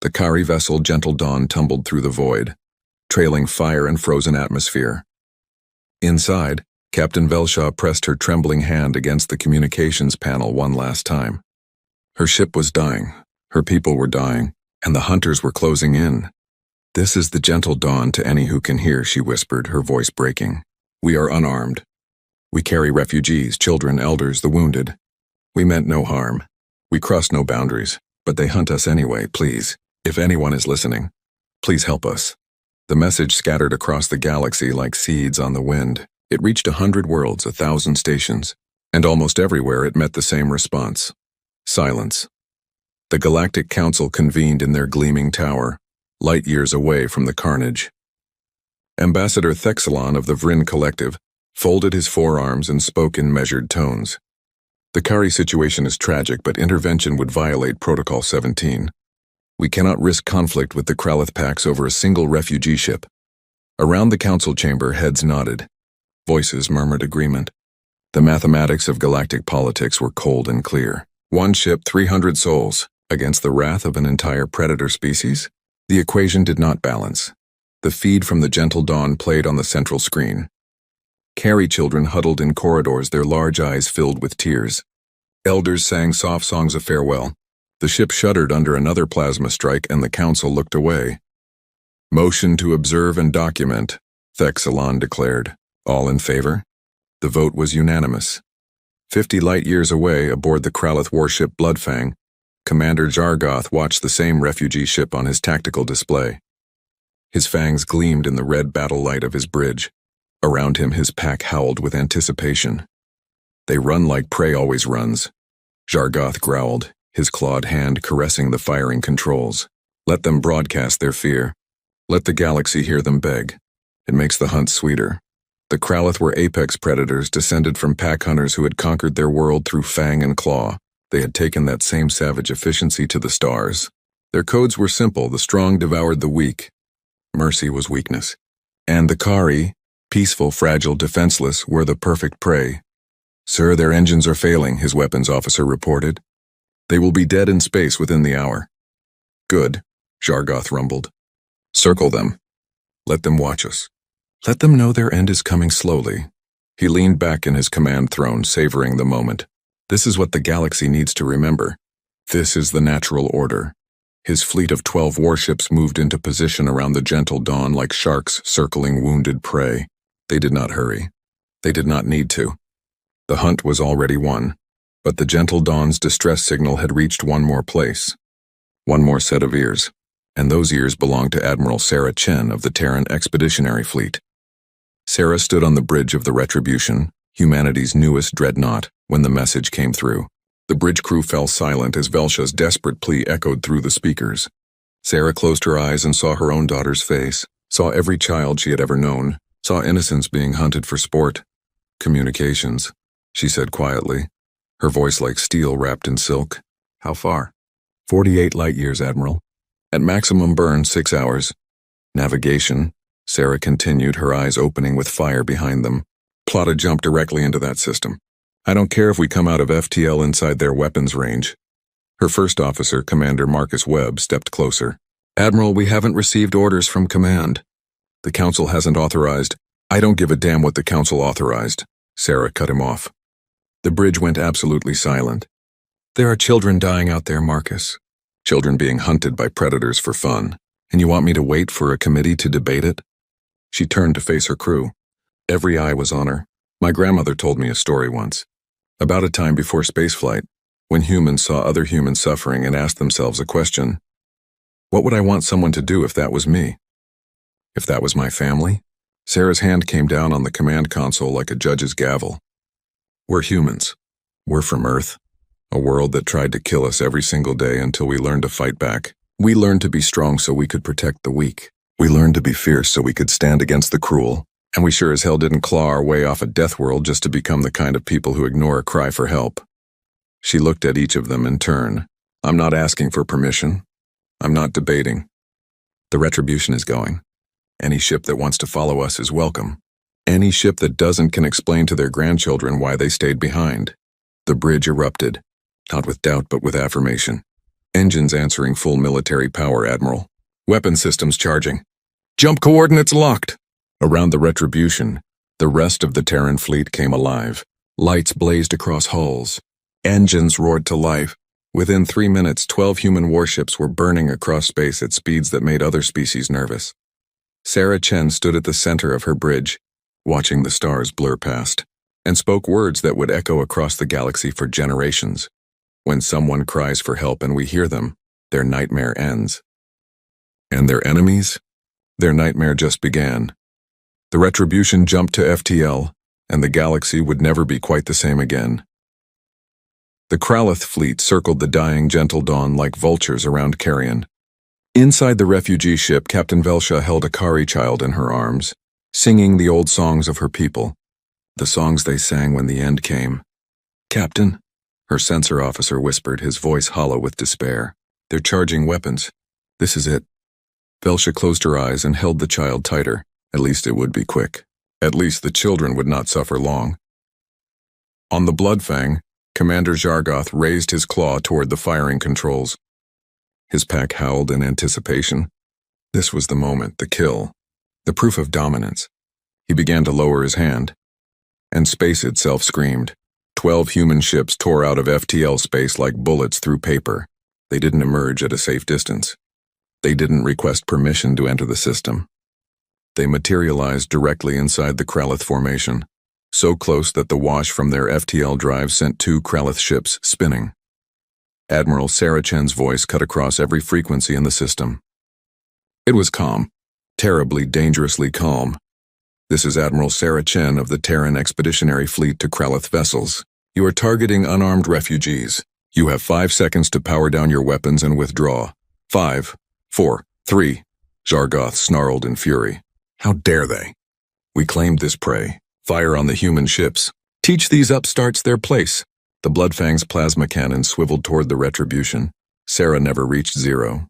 The Kari vessel Gentle Dawn tumbled through the void, trailing fire and frozen atmosphere. Inside, Captain Velshaw pressed her trembling hand against the communications panel one last time. Her ship was dying, her people were dying, and the hunters were closing in. "This is the Gentle Dawn to any who can hear," she whispered, her voice breaking. "We are unarmed. We carry refugees, children, elders, the wounded. We meant no harm. We crossed no boundaries, but they hunt us anyway, please. If anyone is listening, please help us." The message scattered across the galaxy like seeds on the wind. It reached 100 worlds, 1,000 stations, and almost everywhere it met the same response. Silence. The Galactic Council convened in their gleaming tower, light years away from the carnage. Ambassador Thexelon of the Vryn Collective folded his forearms and spoke in measured tones. "The Kari situation is tragic, but intervention would violate Protocol 17. We cannot risk conflict with the Kralith Pax over a single refugee ship." Around the council chamber, heads nodded. Voices murmured agreement. The mathematics of galactic politics were cold and clear. One ship, 300 souls, against the wrath of an entire predator species? The equation did not balance. The feed from the Gentle Dawn played on the central screen. Kari children huddled in corridors, their large eyes filled with tears. Elders sang soft songs of farewell. The ship shuddered under another plasma strike, and the council looked away. "Motion to observe and document," Thexelon declared. "All in favor?" The vote was unanimous. 50 light-years away, aboard the Kralith warship Bloodfang, Commander Jargoth watched the same refugee ship on his tactical display. His fangs gleamed in the red battle light of his bridge. Around him, his pack howled with anticipation. "They run like prey always runs," Jargoth growled, his clawed hand caressing the firing controls. "Let them broadcast their fear. Let the galaxy hear them beg. It makes the hunt sweeter." The Kralith were apex predators descended from pack hunters who had conquered their world through fang and claw. They had taken that same savage efficiency to the stars. Their codes were simple: the strong devoured the weak. Mercy was weakness. And the Kari, peaceful, fragile, defenseless, were the perfect prey. "Sir, their engines are failing," his weapons officer reported. "They will be dead in space within the hour." "Good," Jargoth rumbled. "Circle them. Let them watch us. Let them know their end is coming slowly." He leaned back in his command throne, savoring the moment. This is what the galaxy needs to remember. This is the natural order. His fleet of 12 warships moved into position around the Gentle Dawn like sharks circling wounded prey. They did not hurry. They did not need to. The hunt was already won. But the Gentle Dawn's distress signal had reached one more place. One more set of ears. And those ears belonged to Admiral Sarah Chen of the Terran Expeditionary Fleet. Sarah stood on the bridge of the Retribution, humanity's newest dreadnought, when the message came through. The bridge crew fell silent as Velshaw's desperate plea echoed through the speakers. Sarah closed her eyes and saw her own daughter's face, saw every child she had ever known, saw innocence being hunted for sport. "Communications," she said quietly, her voice like steel wrapped in silk. "How far?" 48 light-years, Admiral. At maximum burn, 6 hours. "Navigation," Sarah continued, her eyes opening with fire behind them. "Plot a jump directly into that system. I don't care if we come out of FTL inside their weapons range." Her first officer, Commander Marcus Webb, stepped closer. "Admiral, we haven't received orders from command. The Council hasn't authorized." "I don't give a damn what the Council authorized," Sarah cut him off. The bridge went absolutely silent. "There are children dying out there, Marcus. Children being hunted by predators for fun. And you want me to wait for a committee to debate it?" She turned to face her crew. Every eye was on her. "My grandmother told me a story once. About a time before spaceflight, when humans saw other humans suffering and asked themselves a question. What would I want someone to do if that was me? If that was my family?" Sarah's hand came down on the command console like a judge's gavel. "We're humans. We're from Earth. A world that tried to kill us every single day until we learned to fight back. We learned to be strong so we could protect the weak. We learned to be fierce so we could stand against the cruel. And we sure as hell didn't claw our way off a Deathworld just to become the kind of people who ignore a cry for help." She looked at each of them in turn. "I'm not asking for permission. I'm not debating. The Retribution is going. Any ship that wants to follow us is welcome. Any ship that doesn't can explain to their grandchildren why they stayed behind." The bridge erupted, not with doubt but with affirmation. Engines answering full military power, Admiral. Weapon systems charging. Jump coordinates locked. Around the Retribution, the rest of the Terran fleet came alive. Lights blazed across hulls. Engines roared to life. Within 3 minutes, 12 human warships were burning across space at speeds that made other species nervous. Sarah Chen stood at the center of her bridge, watching the stars blur past, and spoke words that would echo across the galaxy for generations. When someone cries for help and we hear them, their nightmare ends. And their enemies? Their nightmare just began. The Retribution jumped to FTL, and the galaxy would never be quite the same again. The Kraloth fleet circled the dying Gentle Dawn like vultures around Carrion. Inside the refugee ship, Captain Velsha held a Kari child in her arms, singing the old songs of her people, the songs they sang when the end came. "Captain," her sensor officer whispered, his voice hollow with despair. "They're charging weapons. This is it." Velsha closed her eyes and held the child tighter. At least it would be quick. At least the children would not suffer long. On the Bloodfang, Commander Zargoth raised his claw toward the firing controls. His pack howled in anticipation. This was the moment, the kill, the proof of dominance. He began to lower his hand, and space itself screamed. 12 human ships tore out of FTL space like bullets through paper. They didn't emerge at a safe distance. They didn't request permission to enter the system. They materialized directly inside the Kraloth formation, so close that the wash from their FTL drive sent 2 Kraloth ships spinning. Admiral Sarah Chen's voice cut across every frequency in the system. It was calm, terribly, dangerously calm. "This is Admiral Sarah Chen of the Terran Expeditionary Fleet to Kraloth vessels. You are targeting unarmed refugees. You have 5 seconds to power down your weapons and withdraw. 5, 4, 3, Zargoth snarled in fury. "How dare they? We claimed this prey. Fire on the human ships. Teach these upstarts their place." The Bloodfang's plasma cannon swiveled toward the Retribution. Sarah never reached 0.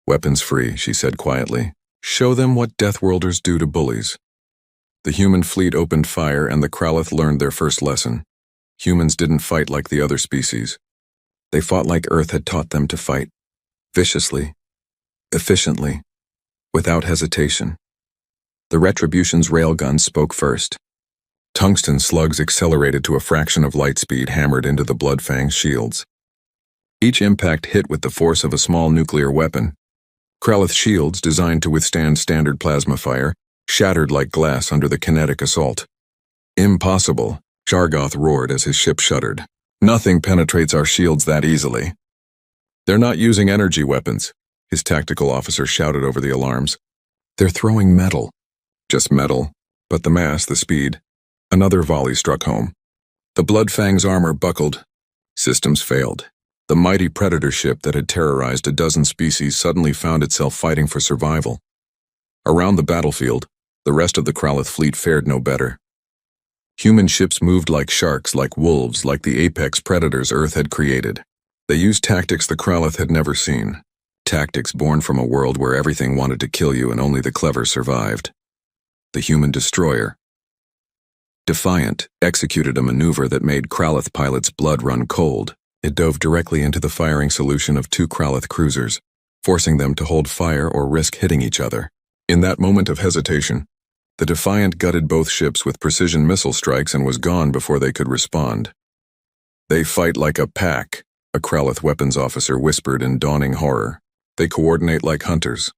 "Weapons free," she said quietly. "Show them what Deathworlders do to bullies." The human fleet opened fire, and the Kraloth learned their first lesson. Humans didn't fight like the other species. They fought like Earth had taught them to fight. Viciously. Efficiently. Without hesitation. The Retribution's railguns spoke first. Tungsten slugs accelerated to a fraction of light speed, hammered into the Bloodfang's shields. Each impact hit with the force of a small nuclear weapon. Kraloth shields, designed to withstand standard plasma fire, shattered like glass under the kinetic assault. "Impossible," Zargoth roared as his ship shuddered. "Nothing penetrates our shields that easily." "They're not using energy weapons," his tactical officer shouted over the alarms. "They're throwing metal." Just metal, but the mass, the speed. Another volley struck home. The Bloodfang's armor buckled. Systems failed. The mighty predator ship that had terrorized a dozen species suddenly found itself fighting for survival. Around the battlefield, the rest of the Kraloth fleet fared no better. Human ships moved like sharks, like wolves, like the apex predators Earth had created. They used tactics the Kraloth had never seen. Tactics born from a world where everything wanted to kill you and only the clever survived. The human destroyer. Defiant executed a maneuver that made Kraloth pilots' blood run cold. It dove directly into the firing solution of 2 Kraloth cruisers, forcing them to hold fire or risk hitting each other. In that moment of hesitation, the Defiant gutted both ships with precision missile strikes and was gone before they could respond. "They fight like a pack," a Kraloth weapons officer whispered in dawning horror. "They coordinate like hunters.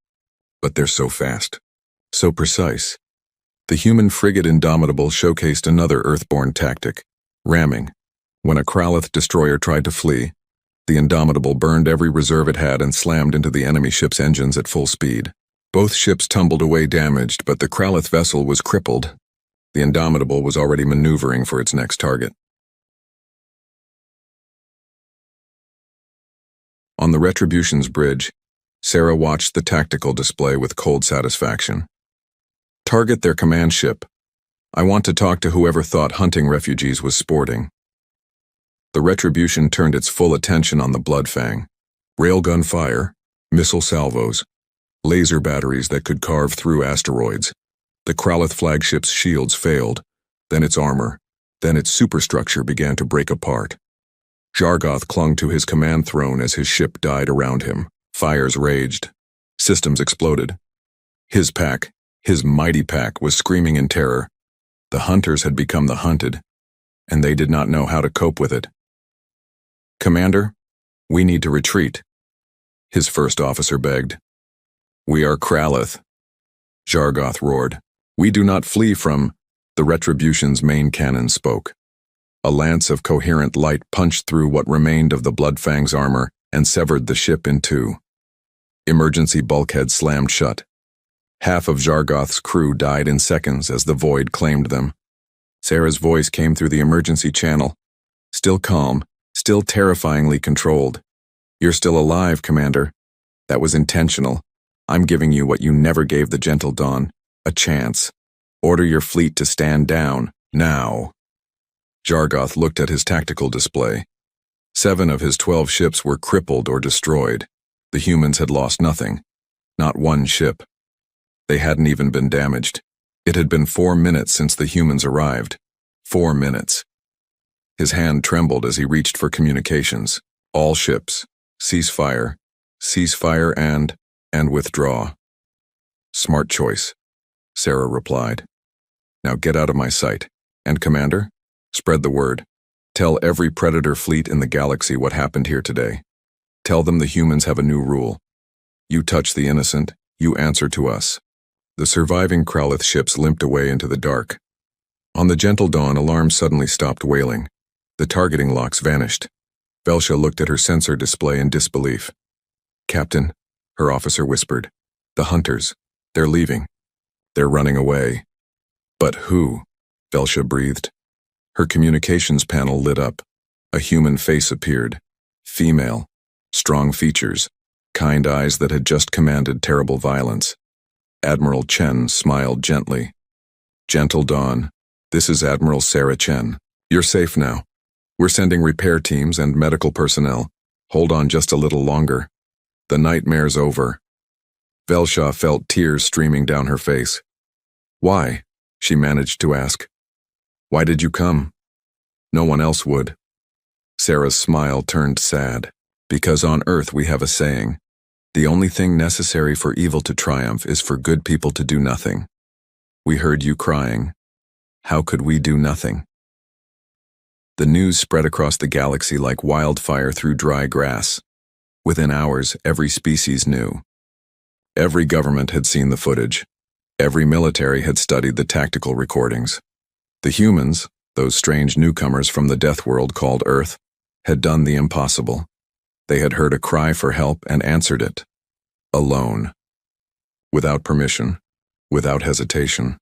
But they're so fast. So precise." The human frigate Indomitable showcased another Earthborn tactic, ramming. When a Kraloth destroyer tried to flee, the Indomitable burned every reserve it had and slammed into the enemy ship's engines at full speed. Both ships tumbled away damaged, but the Kraloth vessel was crippled. The Indomitable was already maneuvering for its next target. On the Retribution's bridge, Sarah watched the tactical display with cold satisfaction. "Target their command ship. I want to talk to whoever thought hunting refugees was sporting." The Retribution turned its full attention on the Bloodfang. Railgun fire, missile salvos, laser batteries that could carve through asteroids. The Kraloth flagship's shields failed, then its armor, then its superstructure began to break apart. Jargoth clung to his command throne as his ship died around him. Fires raged. Systems exploded. His pack, his mighty pack, was screaming in terror. The hunters had become the hunted, and they did not know how to cope with it. "Commander, we need to retreat," his first officer begged. "We are Kralith," Jargoth roared. "We do not flee from—" The Retribution's main cannon spoke. A lance of coherent light punched through what remained of the Bloodfang's armor and severed the ship in two. Emergency bulkheads slammed shut. Half of Jargoth's crew died in seconds as the void claimed them. Sarah's voice came through the emergency channel, still calm, still terrifyingly controlled. "You're still alive, Commander. That was intentional. I'm giving you what you never gave the Gentle Dawn, a chance. Order your fleet to stand down, now." Jargoth looked at his tactical display. 7 of his 12 ships were crippled or destroyed. The humans had lost nothing. Not one ship. They hadn't even been damaged. It had been 4 minutes since the humans arrived. 4 minutes. His hand trembled as he reached for communications. "All ships. Ceasefire. Ceasefire and withdraw." "Smart choice," Sarah replied. "Now get out of my sight. And Commander, spread the word. Tell every Predator fleet in the galaxy what happened here today. Tell them the humans have a new rule. You touch the innocent, you answer to us." The surviving Kralith ships limped away into the dark. On the Gentle Dawn, alarms suddenly stopped wailing. The targeting locks vanished. Velsha looked at her sensor display in disbelief. "Captain," her officer whispered, "the hunters, they're leaving. They're running away." "But who?" Velsha breathed. Her communications panel lit up. A human face appeared. Female. Strong features. Kind eyes that had just commanded terrible violence. Admiral Chen smiled gently. "Gentle Dawn, this is Admiral Sarah Chen. You're safe now. We're sending repair teams and medical personnel. Hold on just a little longer. The nightmare's over." Velsha felt tears streaming down her face. "Why?" she managed to ask. "Why did you come? No one else would." Sarah's smile turned sad. "Because on Earth we have a saying, the only thing necessary for evil to triumph is for good people to do nothing. We heard you crying. How could we do nothing?" The news spread across the galaxy like wildfire through dry grass. Within hours, every species knew. Every government had seen the footage. Every military had studied the tactical recordings. The humans, those strange newcomers from the Deathworld called Earth, had done the impossible. They had heard a cry for help and answered it. Alone. Without permission. Without hesitation.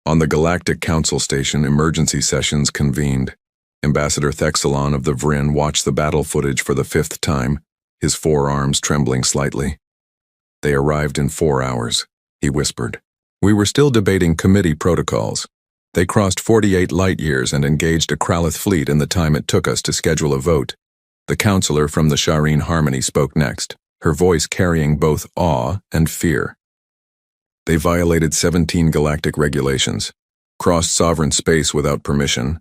On the Galactic Council Station, emergency sessions convened. Ambassador Thexelon of the Vryn watched the battle footage for the 5th time, his forearms trembling slightly. "They arrived in 4 hours, he whispered. "We were still debating committee protocols. They crossed 48 light years and engaged a Kralith fleet in the time it took us to schedule a vote." The counselor from the Shireen Harmony spoke next, her voice carrying both awe and fear. "They violated 17 galactic regulations, crossed sovereign space without permission,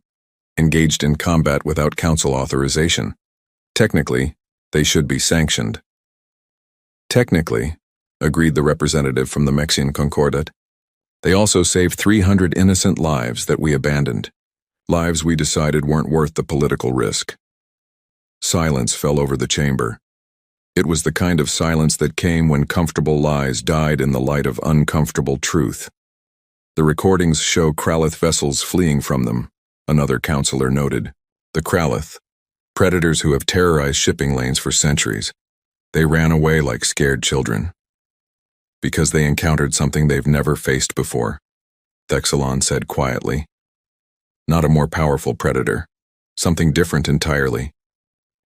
engaged in combat without council authorization. Technically, they should be sanctioned." "Technically," agreed the representative from the Mexian Concordat. "They also saved 300 innocent lives that we abandoned. Lives we decided weren't worth the political risk." Silence fell over the chamber. It was the kind of silence that came when comfortable lies died in the light of uncomfortable truth. "The recordings show Kralith vessels fleeing from them," another counselor noted. "The Kralith, predators who have terrorized shipping lanes for centuries. They ran away like scared children. Because they encountered something they've never faced before," Thexelon said quietly. "Not a more powerful predator. Something different entirely.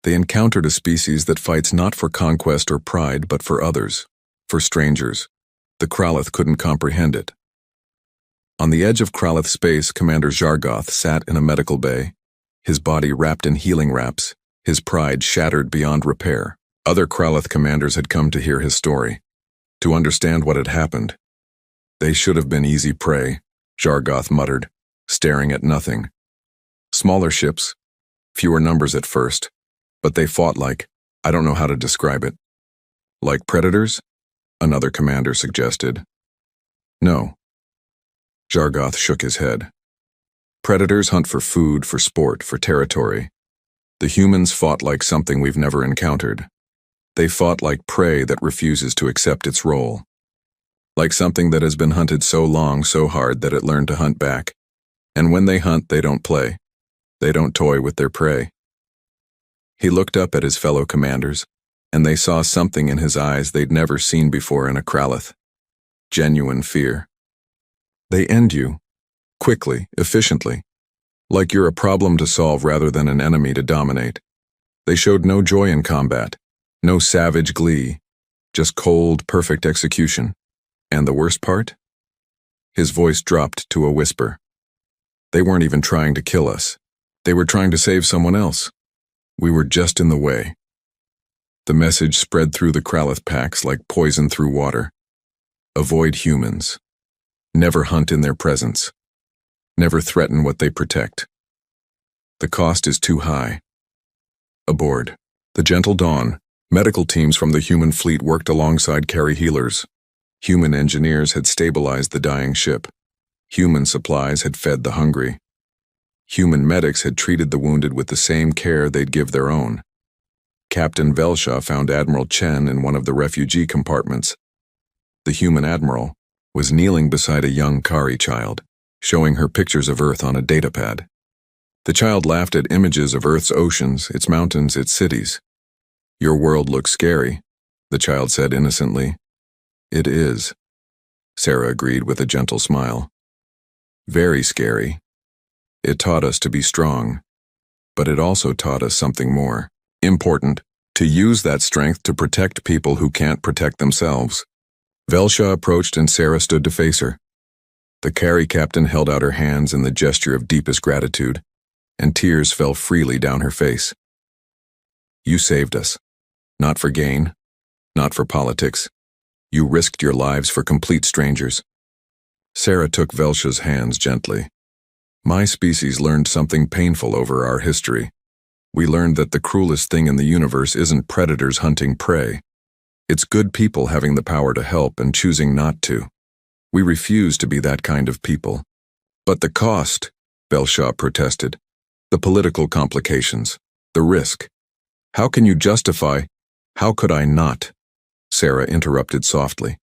They encountered a species that fights not for conquest or pride, but for others, for strangers. The Kralith couldn't comprehend it." On the edge of Kralith space, Commander Jargoth sat in a medical bay, his body wrapped in healing wraps, his pride shattered beyond repair. Other Kralith commanders had come to hear his story, to understand what had happened. "They should have been easy prey," Jargoth muttered, staring at nothing. "Smaller ships, Fewer numbers at first, but they fought like, I don't know how to describe it. Like predators? Another commander suggested. No. Jargoth shook his head. Predators hunt for food, for sport, for territory. The humans fought like something we've never encountered. They fought like prey that refuses to accept its role. Like something that has been hunted so long, so hard that it learned to hunt back. And when they hunt, they don't play. They don't toy with their prey. He looked up at his fellow commanders, and they saw something in his eyes they'd never seen before in a Kralith. Genuine fear. They end you. Quickly, efficiently. Like you're a problem to solve rather than an enemy to dominate. They showed no joy in combat. No savage glee. Just cold, perfect execution. And the worst part? His voice dropped to a whisper. They weren't even trying to kill us. They were trying to save someone else. We were just in the way. The message spread through the Kralith packs like poison through water. Avoid humans. Never hunt in their presence. Never threaten what they protect. The cost is too high. Aboard the Gentle Dawn, medical teams from the human fleet worked alongside carry healers. Human engineers had stabilized the dying ship. Human supplies had fed the hungry. Human medics had treated the wounded with the same care they'd give their own. Captain Velshaw found Admiral Chen in one of the refugee compartments. The human admiral was kneeling beside a young Kari child, showing her pictures of Earth on a datapad. The child laughed at images of Earth's oceans, its mountains, its cities. Your world looks scary, the child said innocently. It is, Sarah agreed with a gentle smile. Very scary. It taught us to be strong, but it also taught us something more important, to use that strength to protect people who can't protect themselves. Velshaw approached and Sarah stood to face her. The carry captain held out her hands in the gesture of deepest gratitude, and tears fell freely down her face. You saved us. Not for gain, not for politics. You risked your lives for complete strangers. Sarah took Velshaw's hands gently. My species learned something painful over our history. We learned that the cruelest thing in the universe isn't predators hunting prey. It's good people having the power to help and choosing not to. We refuse to be that kind of people. But the cost, Velshaw protested. The political complications. The risk. How can you justify? How could I not? Sarah interrupted softly.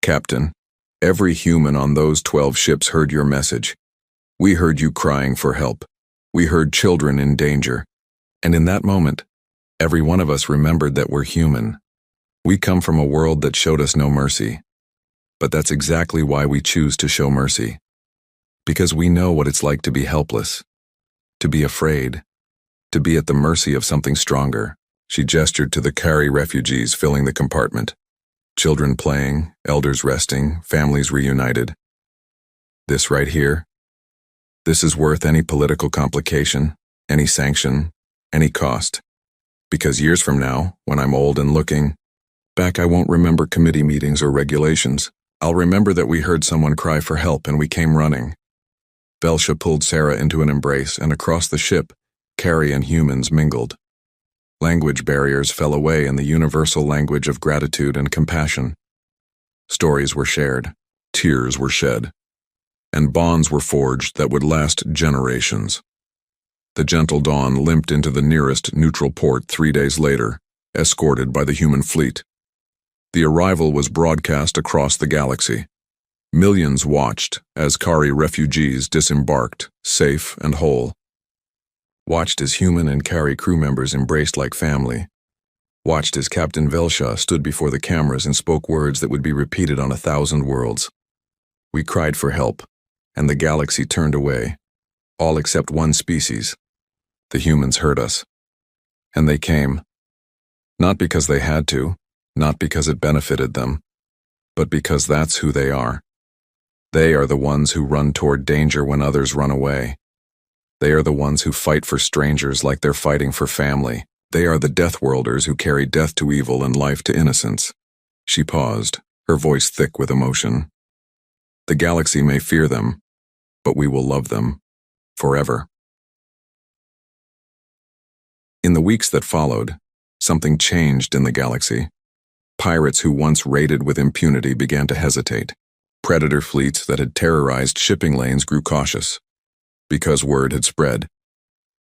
Captain, every human on those 12 ships heard your message. We heard you crying for help. We heard children in danger. And in that moment, every one of us remembered that we're human. We come from a world that showed us no mercy. But that's exactly why we choose to show mercy. Because we know what it's like to be helpless, to be afraid, to be at the mercy of something stronger. She gestured to the Kari refugees filling the compartment. Children playing, elders resting, families reunited. This right here, this is worth any political complication, any sanction, any cost. Because years from now, when I'm old and looking back, I won't remember committee meetings or regulations. I'll remember that we heard someone cry for help and we came running. Velshaw pulled Sarah into an embrace, and across the ship, Kari and humans mingled. Language barriers fell away in the universal language of gratitude and compassion. Stories were shared, tears were shed, and bonds were forged that would last generations. The Gentle Dawn limped into the nearest neutral port 3 days later, escorted by the human fleet. The arrival was broadcast across the galaxy. Millions watched as Kari refugees disembarked, safe and whole. Watched as human and Kari crew members embraced like family. Watched as Captain Velshaw stood before the cameras and spoke words that would be repeated on 1,000 worlds. We cried for help, and the galaxy turned away, all except one species. The humans heard us. And they came. Not because they had to, not because it benefited them, but because that's who they are. They are the ones who run toward danger when others run away. They are the ones who fight for strangers like they're fighting for family. They are the Deathworlders who carry death to evil and life to innocence. She paused, her voice thick with emotion. The galaxy may fear them, but we will love them forever. In the weeks that followed, something changed in the galaxy. Pirates who once raided with impunity began to hesitate. Predator fleets that had terrorized shipping lanes grew cautious. Because word had spread.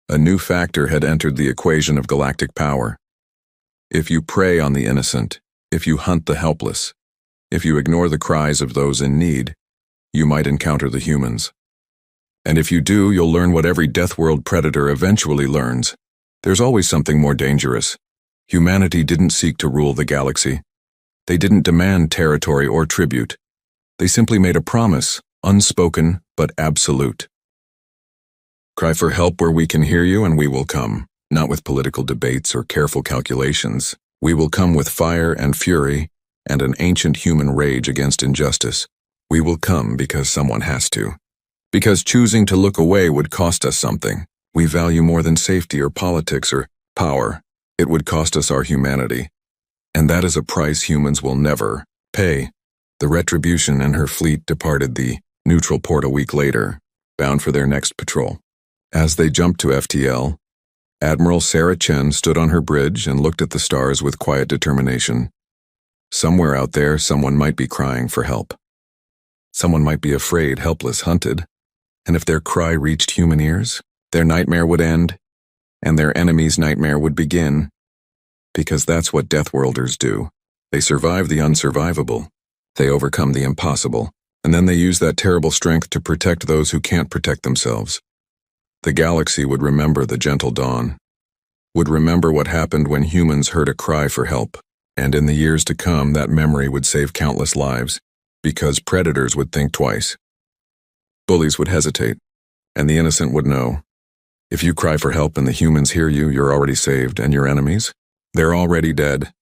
A new factor had entered the equation of galactic power. If you prey on the innocent, if you hunt the helpless, if you ignore the cries of those in need, you might encounter the humans. And if you do, you'll learn what every Deathworld predator eventually learns. There's always something more dangerous. Humanity didn't seek to rule the galaxy. They didn't demand territory or tribute. They simply made a promise, unspoken but absolute. Cry for help where we can hear you and we will come, not with political debates or careful calculations. We will come with fire and fury and an ancient human rage against injustice. We will come because someone has to. Because choosing to look away would cost us something. We value more than safety or politics or power. It would cost us our humanity. And that is a price humans will never pay. The Retribution and her fleet departed the neutral port a week later, bound for their next patrol. As they jumped to FTL, Admiral Sarah Chen stood on her bridge and looked at the stars with quiet determination. Somewhere out there, someone might be crying for help. Someone might be afraid, helpless, hunted. And if their cry reached human ears, their nightmare would end, and their enemy's nightmare would begin. Because that's what Deathworlders do. They survive the unsurvivable. They overcome the impossible, and then they use that terrible strength to protect those who can't protect themselves. The galaxy would remember the gentle dawn, would remember what happened when humans heard a cry for help, and in the years to come that memory would save countless lives, because predators would think twice. Bullies would hesitate, and the innocent would know. If you cry for help and the humans hear you, you're already saved, and your enemies? They're already dead.